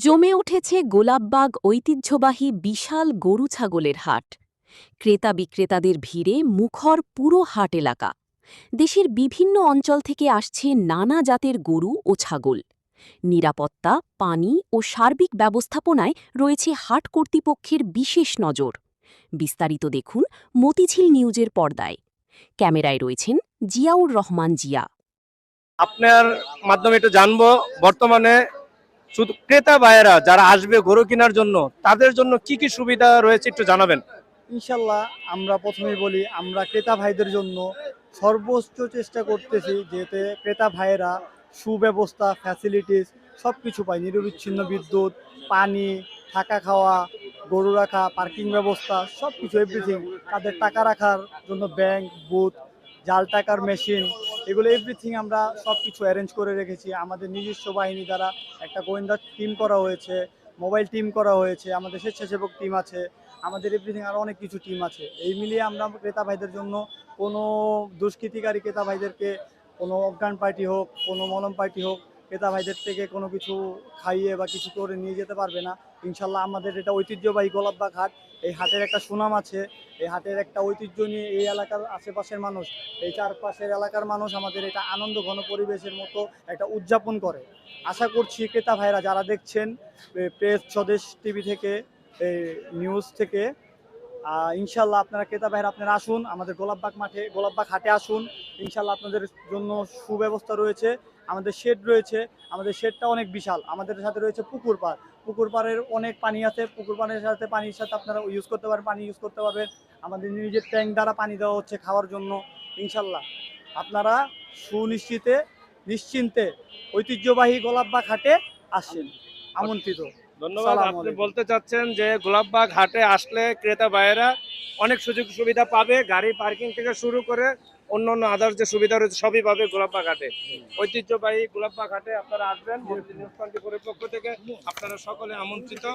জমে উঠেছে গোলাপবাগ ঐতিহ্যবাহী বিশাল গরু ছাগলের হাট। ক্রেতা বিক্রেতাদের ভিড়ে মুখর পুরো হাট এলাকা। দেশের বিভিন্ন অঞ্চল থেকে আসছে নানা জাতের গরু ও ছাগল। নিরাপত্তা, পানি ও সার্বিক ব্যবস্থাপনায় রয়েছে হাট কর্তৃপক্ষের বিশেষ নজর। বিস্তারিত দেখুন মতিঝিল নিউজের পর্দায়। ক্যামেরায় রয়েছেন জিয়াউর রহমান জিয়া। আপনার মাধ্যমে একটু জানবো, বর্তমানে শুধু ক্রেতা ভাইয়েরা যারা আসবে গরু কেনার জন্য তাদের জন্য কি কি সুবিধা রয়েছে একটু জানাবেন। ইনশাল্লাহ আমরা প্রথমেই বলি, আমরা ক্রেতা ভাইদের জন্য সর্বোচ্চ চেষ্টা করতেছি যাতে ক্রেতা ভাইয়েরা সুব্যবস্থা, ফ্যাসিলিটিস সব কিছু পায়। নিরবিচ্ছিন্ন বিদ্যুৎ, পানি, থাকা খাওয়া, গরু রাখা, পার্কিং ব্যবস্থা সব কিছু এভরিথিং। তাদের টাকা রাখার জন্য ব্যাংক, বুথ, জাল টাকার মেশিন, এগুলো এভরিথিং আমরা সব কিছু অ্যারেঞ্জ করে রেখেছি। আমাদের নিজস্ব বাহিনী দ্বারা একটা গোয়েন্দা টিম করা হয়েছে, মোবাইল টিম করা হয়েছে, আমাদের স্বেচ্ছাসেবক টিম আছে, আমাদের এভরিথিং আরও অনেক কিছু টিম আছে। এই মিলিয়ে আমরা ক্রেতা ভাইদের জন্য কোনো দুষ্কৃতিকারী ক্রেতা ভাইদেরকে, কোনো অজ্ঞান পার্টি হোক, কোনো মলম পার্টি হোক, ক্রেতা ভাইদের থেকে কোনো কিছু খাইয়ে বা কিছু করে নিয়ে যেতে পারবে না। ইনশাল্লাহ আমাদের এটা ঐতিহ্যবাহী গোলাপবাগ হাট। এই হাটের একটা সুনাম আছে, এই হাটের একটা ঐতিহ্য নিয়ে এই এলাকার আশেপাশের মানুষ, এই চারপাশের এলাকার মানুষ আমাদের এটা আনন্দ ঘন পরিবেশের মতো একটা উদযাপন করে। আশা করছি ক্রেতা ভাইরা যারা দেখছেন প্রেস, স্বদেশ টিভি থেকে, এই নিউজ থেকে, ইনশাল্লাহ আপনারা ক্রেতা ভাইরা আপনারা আসুন আমাদের গোলাপবাগ মাঠে, গোলাপবাগ হাটে আসুন। ইনশাল্লাহ আপনাদের জন্য সুব্যবস্থা রয়েছে। আমাদের শেড রয়েছে, আমাদের শেডটা অনেক বিশাল। আমাদের সাথে রয়েছে পুকুর পাড়, পুকুর পাড়ের অনেক পানি আছে, পুকুর পাড়ের সাথে পানির সাথে আপনারা ইউজ করতে পারেন, পানি ইউজ করতে পারবেন। আমাদের নিজের ট্যাঙ্ক দ্বারা পানি দেওয়া হচ্ছে খাওয়ার জন্য। ইনশাল্লাহ আপনারা সুনিশ্চিতে, নিশ্চিন্তে ঐতিহ্যবাহী গোলাপবাগ হাটে আসেন, আমন্ত্রিত। ধন্যবাদ। আপনি বলতে চাচ্ছেন যে গোলাপবাগ হাটে আসলে ক্রেতা ভাইয়েরা অনেক সুযোগ সুবিধা পাবে, গাড়ি পার্কিং থেকে শুরু করে অন্যান্য আদার্স যে সুবিধা রয়েছে সবই পাবে গোলাপবাগ হাটে। ঐতিহ্যবাহী গোলাপবাগ হাটে আপনারা আসবেন। মতিঝিল নিউজ 24 এর পক্ষ থেকে আপনারা সকলে আমন্ত্রিত।